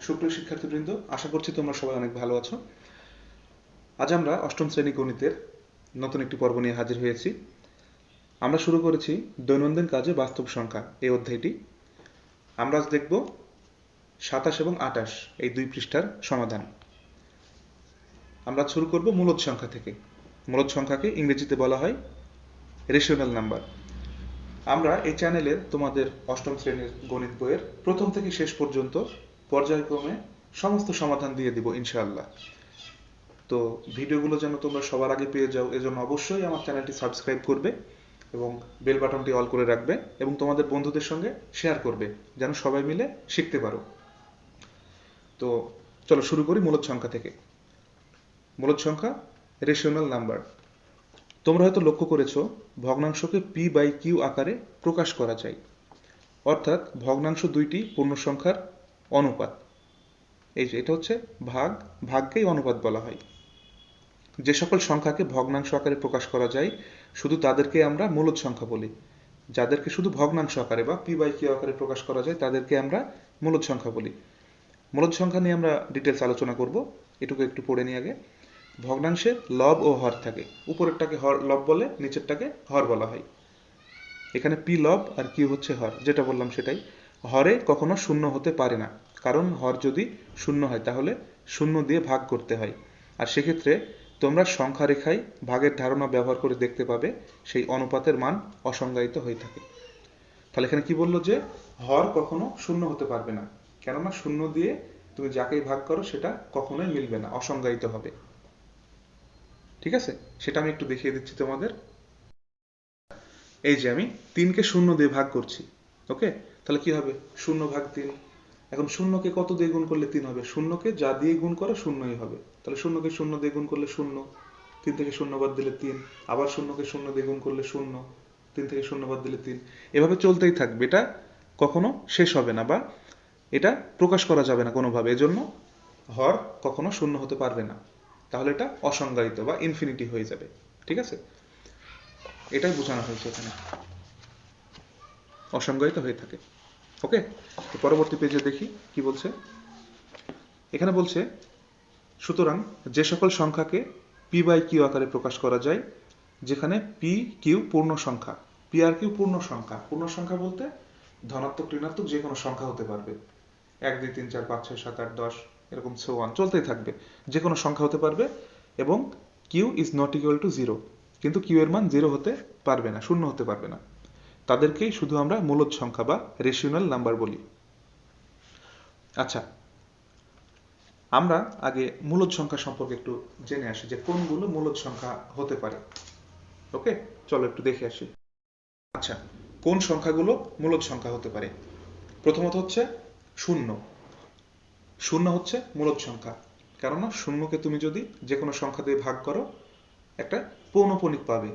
সুপ্রিয় শিক্ষার্থীবৃন্দ, আশা করছি তোমরা সবাই অনেক ভালো আছো। আজ আমরা অষ্টম শ্রেণী গণিতের নতুন একটি পর্ব নিয়ে হাজির হয়েছি। আমরা শুরু করেছি দৈনন্দিন কাজে বাস্তব সংখ্যা এই অধ্যায়টি। আমরা আজ দেখব 27 এবং 28 এই দুই পৃষ্ঠার সমাধান। আমরা শুরু করব মূলদ সংখ্যা থেকে। মূলদ সংখ্যাকে ইংরেজিতে বলা হয় রেশনাল নাম্বার। আমরা এই চ্যানেলের তোমাদের অষ্টম শ্রেণীর গণিত বইয়ের প্রথম থেকে শেষ পর্যন্ত পর্যায়ক্রমে সমস্ত সমাধান দিয়ে দিব ইনশাআল্লাহ। তো ভিডিওগুলো যেন তোমরা সবার আগে পেয়ে যাও, এজন্য অবশ্যই আমার চ্যানেলটি সাবস্ক্রাইব করবে এবং বেল বাটনটি অল করে রাখবে এবং তোমাদের বন্ধুদের সঙ্গে শেয়ার করবে যেন সবাই মিলে শিখতে পারো। তো চলো শুরু করি মূলদ সংখ্যা থেকে। মূলদ সংখ্যা রেশনাল নাম্বার। তোমরা হয়তো লক্ষ্য করেছো ভগ্নাংশকে পি বাই কিউ আকারে প্রকাশ করা যায়, অর্থাৎ ভগ্নাংশ দুইটি পূর্ণ সংখ্যার অনুপাত। এই যে এটা হচ্ছে ভাগকেই অনুপাত বলা হয়। যে সকল সংখ্যাকে ভগ্নাংশ আকারে প্রকাশ করা যায় শুধু তাদেরকে আমরা মূলদ সংখ্যা বলি। যাদেরকে শুধু ভগ্নাংশ আকারে বা পি বাই কিউ আকারে প্রকাশ করা যায় তাদেরকে আমরা মূলদ সংখ্যা বলি। মূলদ সংখ্যা নিয়ে আমরা ডিটেলস আলোচনা করব, এটুকু একটু পড়ে নিই আগে। ভগ্নাংশে লব ও হর থাকে। উপরেরটাকে লব বলে, নিচেরটাকে হর বলা হয়। এখানে পি লব আর কিউ হচ্ছে হর, যেটা বললাম সেটাই। হরে কখনো শূন্য হতে পারে না, কারণ হর যদি শূন্য হয় তাহলে শূন্য দিয়ে ভাগ করতে হয়। আর সেক্ষেত্রে তোমরা সংখ্যা রেখায় ভাগের ধারণা ব্যবহার করে দেখতে পাবে সেই অনুপাতের মান অসংজ্ঞায়িত হয়ে থাকে। তাহলে এখানে কি বললো যে হর কখনো শূন্য হতে পারবে না, কেননা শূন্য দিয়ে তুমি যাকেই ভাগ করো সেটা কখনোই মিলবে না, অসংজ্ঞায়িত হবে। ঠিক আছে, সেটা আমি একটু দেখিয়ে দিচ্ছি তোমাদের। এই যে আমি 3কে শূন্য দিয়ে ভাগ করছি, ওকে? তাহলে কি হবে? 0/3। এখন শূন্যকে কত দিয়ে গুণ করলে 3 হবে? শূন্যকে যা দিয়ে গুণ করো শূন্যই হবে। তাহলে শূন্যকে শূন্য দিয়ে গুণ করলে 0, 3 থেকে 0 বাদ দিলে 3, আবার শূন্যকে শূন্য দিয়ে গুণ করলে 0, 3 থেকে 0 বাদ দিলে 3। এভাবে চলতেই থাকবে, এটা কখনো শেষ হবে না বা এটা প্রকাশ করা যাবে না কোনোভাবে। এজন্য হর কখনো শূন্য হতে পারবে না, তাহলে এটা অসংজ্ঞায়িত বা ইনফিনিটি হয়ে যাবে। ঠিক আছে, এটাই বোঝানো হয়েছে এখানে, অসংজ্ঞায়িত হয়ে থাকে। ওকে, তো পরবর্তী পেজে দেখি কি বলছে। এখানে বলছে সুতরাং যে সকল সংখ্যাকে পি বাই কিউ আকারে প্রকাশ করা যায়, যেখানে পি কিউ পূর্ণ সংখ্যা। পি আর কিউ পূর্ণ সংখ্যা। পূর্ণ সংখ্যা বলতে ধনাত্মক ঋণাত্মক যে কোনো সংখ্যা হতে পারবে, 1 2 3 4 5 6 7 8 10 এরকম সো অন চলতেই থাকবে, যে কোনো সংখ্যা হতে পারবে। এবং Q is not equal to 0, কিন্তু কিউ এর মান 0 হতে পারবে না, শূন্য হতে পারবে না। তাদেরকেই শুধু আমরা মূলদ সংখ্যা বা রেশনাল নাম্বার বলি। আচ্ছা, আমরা আগে মূলদ সংখ্যা সম্পর্কে একটু জেনে আসি যে কোনগুলো মূলদ সংখ্যা হতে পারে। ওকে, চলো একটু দেখে আসি। আচ্ছা, কোন সংখ্যাগুলো মূলদ সংখ্যা হতে পারে? প্রথমত হচ্ছে শূন্য। শূন্য হচ্ছে মূলদ সংখ্যা, কেননা শূন্যকে তুমি যদি যে কোনো সংখ্যা দিয়ে ভাগ করো একটা পৌনঃপুনিক পাবে,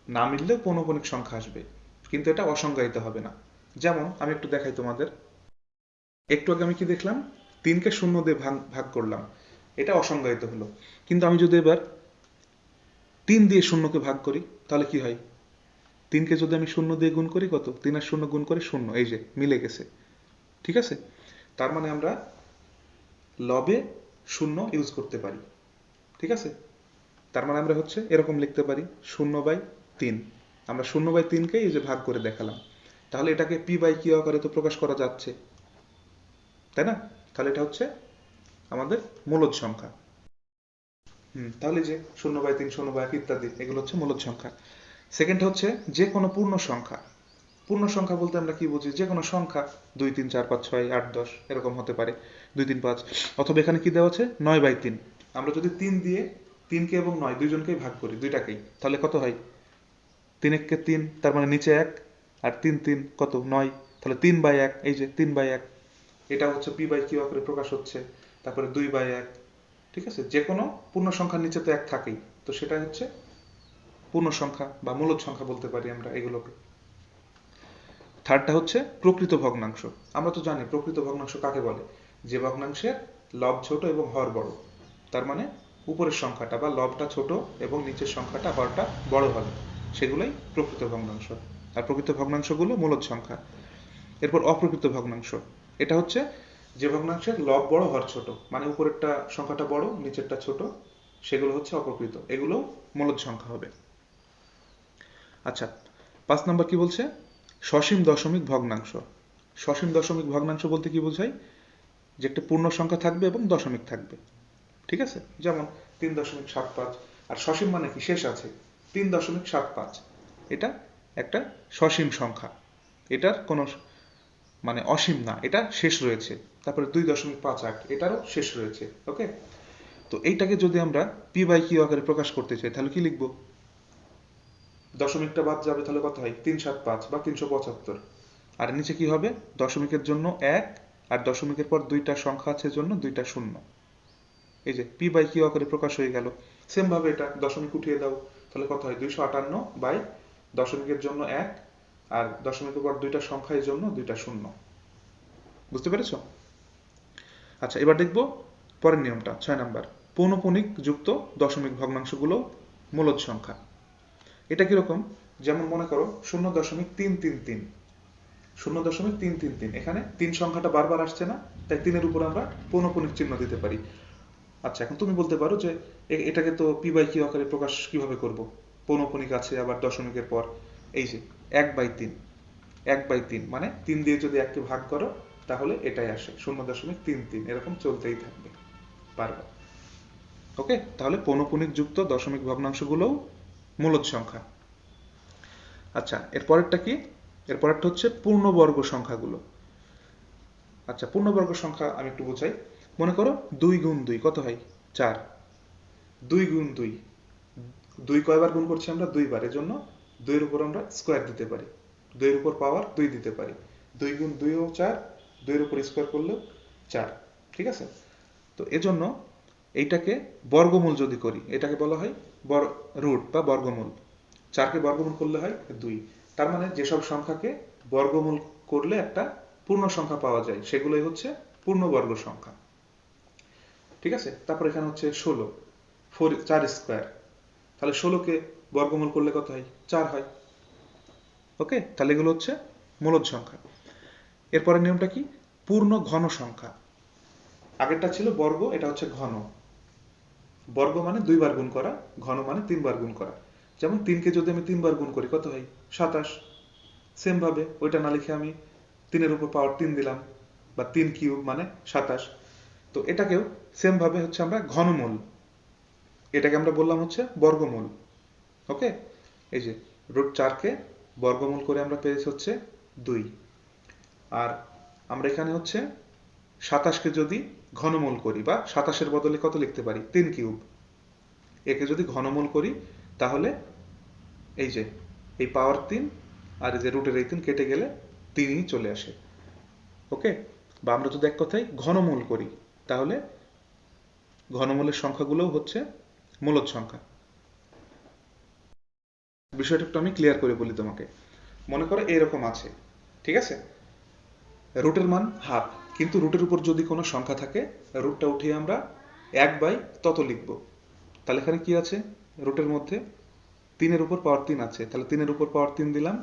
না মিললেও পৌনঃপুনিক সংখ্যা আসবে, কিন্তু এটা অসংজ্ঞায়িত হবে না। যেমন আমি একটু দেখাই তোমাদের। একটু আগে আমি কি দেখলাম? 3কে শূন্য দিয়ে ভাগ করলাম, এটা অসংজ্ঞায়িত হলো। কিন্তু আমি যদি এবার 3 দিয়ে শূন্যকে ভাগ করি তাহলে কি হয়? 3কে যদি আমি শূন্য দিয়ে গুণ করি, কত? 3 আর শূন্য গুণ করে 0, এই যে মিলে গেছে। ঠিক আছে, তার মানে আমরা লবে শূন্য ইউজ করতে পারি। ঠিক আছে, তার মানে আমরা হচ্ছে এরকম লিখতে পারি 0/3। আমরা 0/3কে এই যে ভাগ করে দেখালাম, তাহলে এটাকে পি বাই কিউ আকারে তো প্রকাশ করা যাচ্ছে, তাই না? তাহলে এটা হচ্ছে আমাদের মূলদ সংখ্যা। তাহলে যে 0/3 0/1 ইত্যাদি এগুলো হচ্ছে মূলদ সংখ্যা। সেকেন্ড হচ্ছে যে কোনো পূর্ণ সংখ্যা। পূর্ণ সংখ্যা বলতে আমরা কি বুঝি? যে কোনো সংখ্যা 2 3 4 5 6 8 10 এরকম হতে পারে, 2 3 5। অথবা এখানে কি দেওয়া আছে? 9/3। আমরা যদি 3 দিয়ে 3কে এবং 9 দুইজনকেই ভাগ করি, দুইটাকেই, তাহলে কত হয়? 3 1 কে 3, তার মানে নিচে 1, আর 3 3 কত? 9, তাহলে 3/1, এই যে 3/1। এটা হচ্ছে পি বাই কিউ আকারে প্রকাশ হচ্ছে। তারপরে 2/1। ঠিক আছে, যে কোনো পূর্ণ সংখ্যার নিচে তো 1 থাকেই, তো সেটা হচ্ছে পূর্ণ সংখ্যা বা মূলদ সংখ্যা বলতে পারি আমরা এগুলোকে। থার্ডটা হচ্ছে প্রকৃত ভগ্নাংশ। আমরা তো জানি প্রকৃত ভগ্নাংশ কাকে বলে, যে ভগ্নাংশের লব ছোট এবং হর বড়। তার মানে উপরের সংখ্যাটা বা লবটা ছোট এবং নিচের সংখ্যাটা হরটা বড় হবে, সেগুলোই প্রকৃত ভগ্নাংশ। আর প্রকৃত ভগ্নাংশগুলো মূলদ সংখ্যা। এরপর অপ্রকৃত ভগ্নাংশ, এটা হচ্ছে যে ভগ্নাংশের লব বড় হর ছোট, মানে উপরেরটা সংখ্যাটা বড় নিচেরটা ছোট, সেগুলো হচ্ছে অপকৃত, এগুলো মূলদ সংখ্যা হবে। আচ্ছা, 5 নম্বর কি বলছে? সসীম দশমিক ভগ্নাংশ। সসীম দশমিক ভগ্নাংশ বলতে কি বোঝায়? যে একটা পূর্ণ সংখ্যা থাকবে এবং দশমিক থাকবে, ঠিক আছে? যেমন 3.75। আর সসীম মানে কি? শেষ আছে। 3.75 এটা একটা সসীম সংখ্যা, এটার কোনো মানে অসীম না, এটা শেষ রয়েছে। তারপরে 2.58 এটারও শেষ রয়েছে। ওকে, তো এইটাকে যদি আমরা পি বাই কিউ আকারে প্রকাশ করতে চাই তাহলে কি লিখবো? দশমিকটা বাদ যাবে, তাহলে কত হয়? 375 বা 375। আর নিচে কি হবে? দশমিকের জন্য 1, আর দশমিকের পর দুইটা সংখ্যা আছে জন্য দুইটা শূন্য। এই যে পি বাই কিউ আকারে প্রকাশ হয়ে গেল। সেম ভাবে এটা দশমিক উঠিয়ে দাও, তাহলে কত হয়? 258 বাই দশমিকের জন্য 1, আর দশমিকের পর দুইটা সংখ্যার জন্য দুইটা শূন্য। বুঝতে পেরেছ? আচ্ছা, এবার দেখবো পরের নিয়মটা, 6 নাম্বার। পৌনঃপুনিক যুক্ত দশমিক ভগ্নাংশগুলো মূলদ সংখ্যা। এটা কিরকম? যেমন মনে করো 0.333। 0.333, এখানে 3 সংখ্যাটা বারবার আসছে না, তাই 3-এর উপর আমরা পৌনঃপুনিক চিহ্ন দিতে পারি। আচ্ছা, এখন তুমি বলতে পারো যে এটাকে তো পি বাই কিউ আকারে প্রকাশ কিভাবে করব? পৌনঃপুনিক আছে আবার দশমিকের পর। এই যে 1/3, 1/3 মানে 3 দিয়ে যদি 1কে ভাগ করো তাহলে এটাই আসে 0.33, এরকম চলতেই থাকবে বারবার। ওকে, তাহলে পৌনঃপুনিক যুক্ত দশমিক ভগ্নাংশগুলোও মূলদ সংখ্যা। আচ্ছা, এর পরেরটা কি? এর পরেরটা হচ্ছে পূর্ণবর্গ সংখ্যাগুলো। আচ্ছা, পূর্ণবর্গ সংখ্যা আমি একটু বোঝাই। মনে করো 2 গুণ 2 কত হয়? 4। 2 গুণ 2, 2 কয়বার গুণ করছি আমরা? 2 বার, এজন্য 2 এর উপর আমরা স্কোয়ার দিতে পারি, 2 এর উপর পাওয়ার 2 দিতে পারি। 2 গুণ 2 ও 4, 2 এর উপর স্কোয়ার করলেও 4। ঠিক আছে? তো এজন্য এইটাকে বর্গমূল যদি করি, এটাকে বলা হয় রুট বা বর্গমূল। 4কে বর্গমূল করলে হয় 2। তার মানে যেসব সংখ্যাকে বর্গমূল করলে একটা পূর্ণ সংখ্যা পাওয়া যায় সেগুলোই হচ্ছে পূর্ণবর্গ সংখ্যা। ঠিক আছে? তারপর এখানে হচ্ছে 16, 4 স্কোয়ার, তাহলে 16কে বর্গমূল করলে কত হয়? 4 হয়। ওকে, তাহলে এগুলো হচ্ছে মূলদ সংখ্যা। এরপরের নিয়মটা কি? পূর্ণ ঘন সংখ্যা। আগেরটা ছিল বর্গ, এটা হচ্ছে ঘন। বর্গ মানে 2 বার গুণ করা, ঘন মানে 3 বার গুণ করা। যেমন 3কে যদি আমি 3 বার গুণ করি কত হয়? 27। সেম ভাবে ওইটা না লিখে আমি 3-এর উপর পাওয়ার 3 দিলাম, বা 3 কিউব মানে 27। তো এটাকেও সেম ভাবে হচ্ছে আমরা ঘনমূল, এটাকে আমরা বললাম হচ্ছে বর্গমূল। ওকে, এই যে √4কে বর্গমূল করে আমরা পেয়েছি হচ্ছে 2। আর আমরা এখানে হচ্ছে 27কে যদি ঘনমূল করি, বা 27-এর বদলে কত লিখতে পারি? 3 কিউব। একে যদি ঘনমূল করি তাহলে এই যে এই পাওয়ার 3 আর এই যে রুটের এই 3 কেটে গেলে 3ই চলে আসে। ওকে, বা আমরা যদি এক কথায় ঘনমূল করি তাহলে ঘনমূলের সংখ্যাগুলোও হচ্ছে মূলদ সংখ্যা। বিষয়টা একটু আমি ক্লিয়ার করে বলি তোমাকে। মনে করো এরকম আছে, ঠিক আছে? রুটের মান হাফ, কিন্তু রুটের উপর যদি কোনো সংখ্যা থাকে, রুটটা উঠিয়ে আমরা 1/তত লিখব। তাহলে এখানে কি আছে? রুটের মধ্যে 3-এর উপর পাওয়ার 3 আছে, তাহলে 3-এর উপর পাওয়ার 3 দিলাম,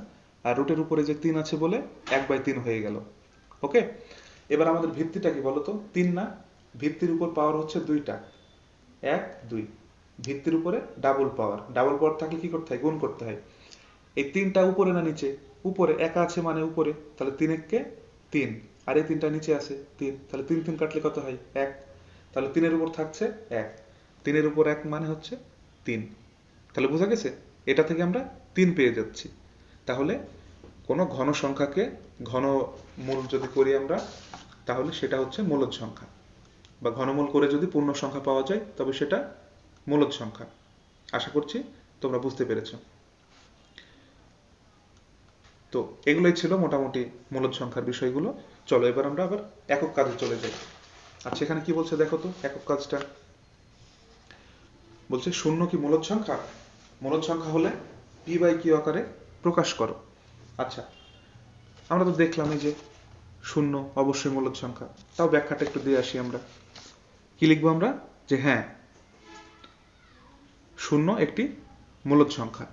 আর রুটের উপরে যে 3 আছে বলে 1/3 হয়ে গেল। ওকে, এবার আমাদের ভিত্তিটা কি বলতো? 3 না, ভিত্তির উপর পাওয়ার হচ্ছে 2টা, 1 2। ভিত্তির উপরে ডাবল পাওয়ার, ডাবল পাওয়ার থাকলে কি করতে হয়? গুণ করতে হয়। এই 3টা উপরে না নিচে? উপরে, একা আছে মানে উপরে, তাহলে 3 3, আর এই 3টা নিচে আছে 3, তাহলে 3 3 কাটলে কত হয়? 1। তাহলে 3-এর উপর থাকছে 1, 3-এর উপর 1 মানে হচ্ছে 3। তাহলে বোঝা গেছে? এটা থেকে আমরা 3 পেয়ে যাচ্ছি। তাহলে কোনো ঘন সংখ্যাকে ঘনমূল যদি করি আমরা, তাহলে সেটা হচ্ছে মূলদ সংখ্যা, বা ঘনমূল করে যদি পূর্ণ সংখ্যা পাওয়া যায় তবে সেটা মূলদ সংখ্যা। আশা করছি তোমরা বুঝতে পেরেছো। তো এগুলোই ছিল মোটামুটি মূলদ সংখ্যার বিষয়গুলো। চলো এবার আমরা আবার একক কাজে চলে যাই। আচ্ছা, এখানে কি বলছে দেখো তো একক কাজটা। বলছে শূন্য কি মূলদ সংখ্যা? মূলদ সংখ্যা হলে পি বাই কিউ আকারে প্রকাশ করো। আচ্ছা, আমরা তো দেখলাম এই যে শূন্য অবশ্যই মূলদ সংখ্যা, তাও ব্যাখ্যাটা একটু দিয়ে আসি আমরা। কি লিখবো আমরা? যে হ্যাঁ, শূন্য একটি মূলদ সংখ্যা।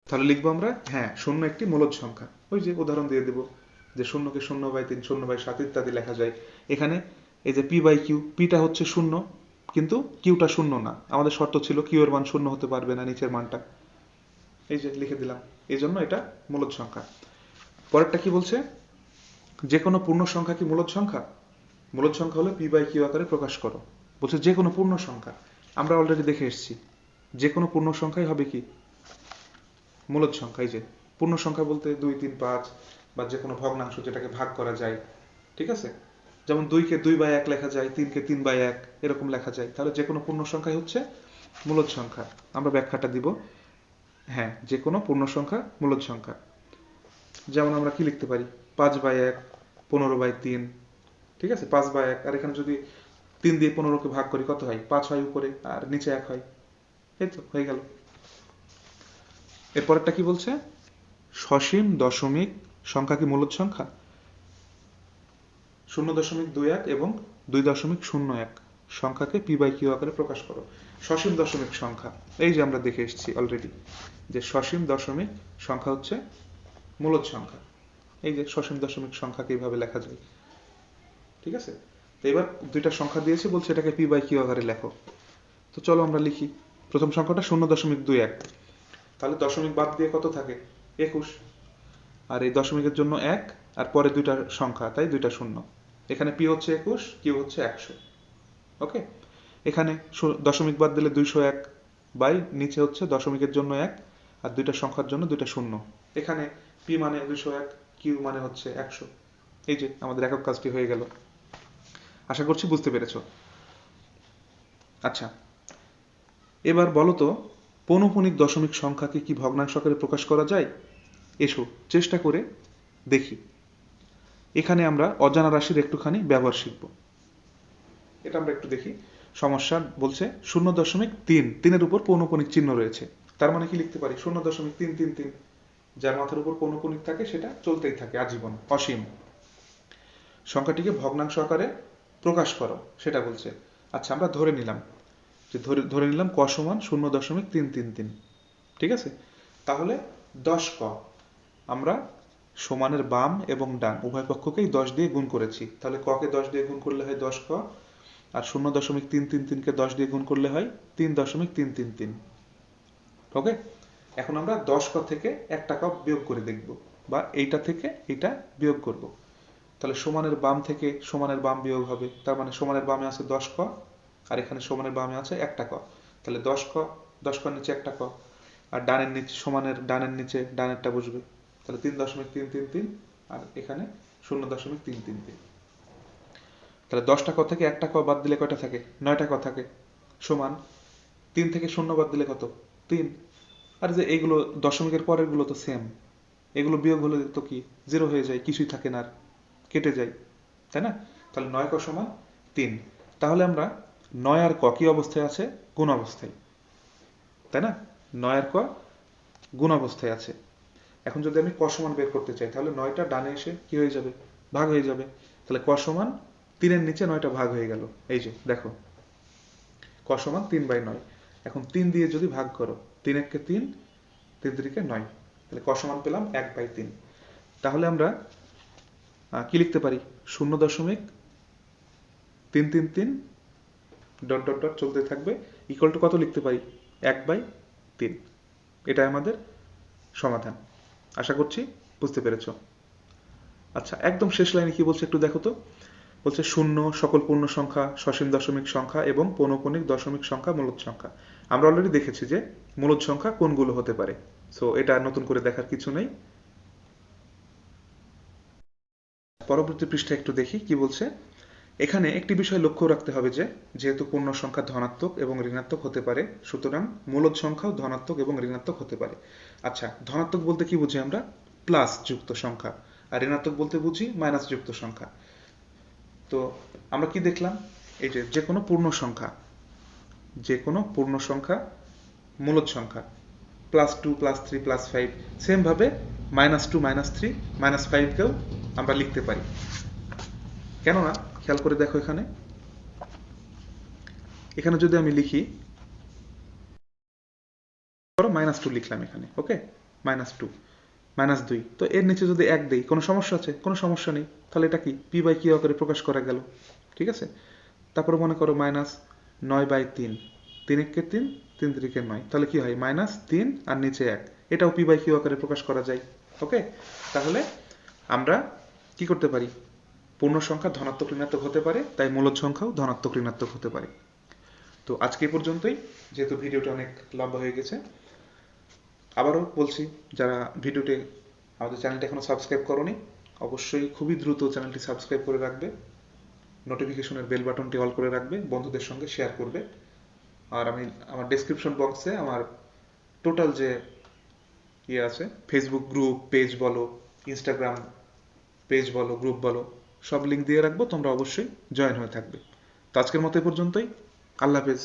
তাহলে লিখবো আমরা হ্যাঁ, শূন্য একটি মূলদ সংখ্যা। ওই যে উদাহরণ দিয়ে দেব, যে শূন্যকে 0/3, 0/7 ইত্যাদি লেখা যায়। এখানে এই যে p/q, পিটা হচ্ছে শূন্য কিন্তু কিউটা শূন্য না, আমাদের শর্ত ছিল কিউ এর মান শূন্য হতে পারবে না, নিচের মানটা এই যে লিখে দিলাম, এই জন্য এটা মূলদ সংখ্যা। পরেরটা কি বলছে, যে কোনো পূর্ণ সংখ্যা কি মূলদ সংখ্যা? মূলদ সংখ্যা হলে p/q আকারে প্রকাশ করো। বলছে যে কোনো পূর্ণ সংখ্যা, আমরা অলরেডি দেখে এসেছি যে কোনো পূর্ণ সংখ্যাই হবে কি মূলদ সংখ্যা। এই যে পূর্ণ সংখ্যা বলতে 2, 3, 5 বা যে কোনো ভগ্নাংশ যেটাকে ভাগ করা যায়, ঠিক আছে? যেমন 2কে 2/1 লেখা যায়, 3কে 3/1 এরকম লেখা যায়। তাহলে যে কোনো পূর্ণ সংখ্যাই হচ্ছে মূলদ সংখ্যা। আমরা ব্যাখ্যাটা দিব। হ্যাঁ, যে কোনো পূর্ণ সংখ্যা মূলদ সংখ্যা। যেমন আমরা কি লিখতে পারি, 5/1, 15/3, ঠিক আছে? 5/1, আর এখানে যদি 3 দিয়ে 15কে ভাগ করি কত হয়? 5 হয় উপরে আর নিচে 1 হয়। এই তো হয়ে গেল। এরপরেরটা কি বলছে, সসীম দশমিক সংখ্যা কি মূলদ সংখ্যা? 0.21 এবং 2.01 সংখ্যাকে p/q আকারে প্রকাশ করো। সসীম দশমিক সংখ্যা, এই যে আমরা দেখে এসেছি অলরেডি যে সসীম দশমিক সংখ্যা হচ্ছে মূলদ সংখ্যা। এই যে সসীম দশমিক সংখ্যাকে এইভাবে লেখা যায়, ঠিক আছে? তো এবার দুইটা সংখ্যা দিয়েছে, বলছে এটাকে p/q আকারে লেখো। তো চলো আমরা লিখি। প্রথম সংখ্যাটা 0.21, তাহলে দশমিক বাদ দিয়ে কত থাকে? 21। আর এই দশমিকের জন্য 1, আর পরে দুইটা সংখ্যা, তাই দুইটা শূন্য। এখানে p হচ্ছে 21, q হচ্ছে 100। ওকে, এখানে দশমিক বাদ দিলে 201 বাই নিচে হচ্ছে দশমিকের জন্য 1 আর দুইটা সংখ্যার জন্য দুইটা শূন্য। এখানে p মানে 201, q মানে হচ্ছে 100। এই যে আমাদের একক কাজটি হয়ে গেল। আশা করছি বুঝতে পেরেছো। আচ্ছা, এবার বলো তো, পৌনঃপুনিক দশমিক সংখ্যাকে কি ভগ্নাংশ আকারে প্রকাশ করা যায়? এসো চেষ্টা করে দেখি। এখানে আমরা অজানা রাশির একটুখানি ব্যবহার শিখব। এটা আমরা একটু দেখি। সমস্যা বলছে 0.3, 3-এর উপর পৌনঃপুনিক চিহ্ন রয়েছে। তার মানে কি লিখতে পারি? 0.333, যার মাথার উপর পৌনঃপুনিক থাকে সেটা চলতেই থাকে আজীবন, অসীম। সংখ্যাটিকে ভগ্নাংশ আকারে প্রকাশ করো, সেটা বলছে। আচ্ছা, আমরা ধরে নিলাম যে ধরে নিলাম ক সমান 0.333, ঠিক আছে? তাহলে 10 ক আমরা সমানের বাম এবং ডান উভয় পক্ষকেই 10 দিয়ে গুণ করেছি। তাহলে ককে 10 দিয়ে গুণ করলে হয় 10 ক, আর 0.333কে 10 দিয়ে গুণ করলে হয় 3.333। ওকে, এখন আমরা 10 ক থেকে একটা ক বিয়োগ করে দেখব, বা এইটা থেকে এটা বিয়োগ করব। তাহলে সমানের বাম থেকে সমানের বাম বিয়োগ হবে, তার মানে সমানের বামে আছে 10 ক আর এখানে সমানের বামে আছে একটা ক। তাহলে 10 ক, 10 কর নিচে একটা ক, আর ডানের নিচে সমানের ডানের নিচে ডানেরটা বসবে। তাহলে 3.333 আর এখানে 0.333। তাহলে 10টা ক থেকে একটা ক বাদ দিলে কয়টা থাকে? 9টা ক থাকে। সমান 3 থেকে 0 বাদ দিলে কত? 3। আর যে এইগুলো দশমিকের পরের গুলো তো সেম, এগুলো বিয়োগ হলে তো কি 0 হয়ে যায়, কিছুই থাকে না আর, কেটে যায়, তাই না? তাহলে 9 ক সমান 3। তাহলে আমরা 9 আর ক কি অবস্থায় আছে? গুণ অবস্থায়, তাই না? 9 আর ক গুণ অবস্থায় আছে। এখন যদি আমি ক সমান বের করতে চাই, তাহলে 9টা ডানে এসে কি হয়ে যাবে? ভাগ হয়ে যাবে। তাহলে ক সমান 3-এর নিচে 9টা ভাগ হয়ে গেল। এই যে দেখো, ক সমান 3/9। এখন 3 দিয়ে যদি ভাগ করো, 3 1-কে 3, 3 3-কে 9, তাহলে ক সমান পেলাম 1/3। তাহলে আমরা কি লিখতে পারি? 0.333 ডট ডট ডট চলতে থাকবে, ইকুয়াল টু কত লিখতে পারি? 1/3। এটা আমাদের সমাধান। আশা করছি বুঝতে পেরেছ। আচ্ছা, একদম শেষ লাইনে কি বলছে একটু দেখো তো। বলছে শূন্য সকল পূর্ণ সংখ্যা, সসীম দশমিক সংখ্যা এবং পৌনঃপুনিক দশমিক সংখ্যা মূলদ সংখ্যা। আমরা অলরেডি দেখেছি যে মূলদ সংখ্যা কোনগুলো হতে পারে, সো এটা নতুন করে দেখার কিছু নেই। পরবর্তী পৃষ্ঠা একটু দেখি কি বলছে। এখানে একটি বিষয় লক্ষ্য রাখতে হবে যে যেহেতু পূর্ণ সংখ্যা ধনাত্মক এবং ঋণাত্মক হতে পারে, সুতরাং মূলদ সংখ্যাও ধনাত্মক এবং ঋণাত্মক হতে পারে। আচ্ছা, ধনাত্মক বলতে কি বুঝি আমরা? প্লাস যুক্ত সংখ্যা, আর ঋণাত্মক বলতে বুঝি মাইনাস যুক্ত সংখ্যা। তো আমরা কি দেখলাম? এই যে যে কোনো পূর্ণ সংখ্যা, যে কোনো পূর্ণ সংখ্যা মূলদ সংখ্যা, +2 +3 +5, সেম ভাবে -2 -3 -5 কেও আমরা লিখতে পারি। কেননা খেয়াল করে দেখো, এখানে এখানে যদি আমি লিখি, ধরো -2 লিখলাম এখানে, ওকে, -2, -2। তো এর নিচে যদি 1 দেই কোনো সমস্যা আছে? কোনো সমস্যা নেই। তাহলে এটা কি p/q আকারে প্রকাশ করা গেল। ঠিক আছে? তারপরে মনে করো -9/3। 3 একে 3, 3 3 9। তাহলে কি হয়? -3 আর নিচে 1। এটাও p/q আকারে প্রকাশ করা যায়। ওকে? তাহলে আমরা কি করতে পারি? পূর্ণ সংখ্যা ধনাত্মক ঋণাত্মক হতে পারে, তাই মূলদ সংখ্যাও ধনাত্মক ঋণাত্মক হতে পারে। তো আজকে এই পর্যন্তই, যেহেতু ভিডিওটা অনেক লম্বা হয়ে গেছে। আবারও বলছি, যারা ভিডিওটি আমাদের চ্যানেলটা এখনো সাবস্ক্রাইব করোনি, অবশ্যই খুবই দ্রুত চ্যানেলটি সাবস্ক্রাইব করে রাখবে, নোটিফিকেশনের বেল বাটনটি অল করে রাখবে, বন্ধুদের সঙ্গে শেয়ার করবে। আর আমি আমার ডেসক্রিপশন বক্সে আমার টোটাল যে আছে, ফেসবুক গ্রুপ পেজ বলো, ইনস্টাগ্রাম পেজ বলো, গ্রুপ বলো, সব লিঙ্ক দিয়ে রাখবো, তোমরা অবশ্যই জয়েন হয়ে থাকবে। তো আজকের মতো এই পর্যন্তই। আল্লাহ হাফেজ।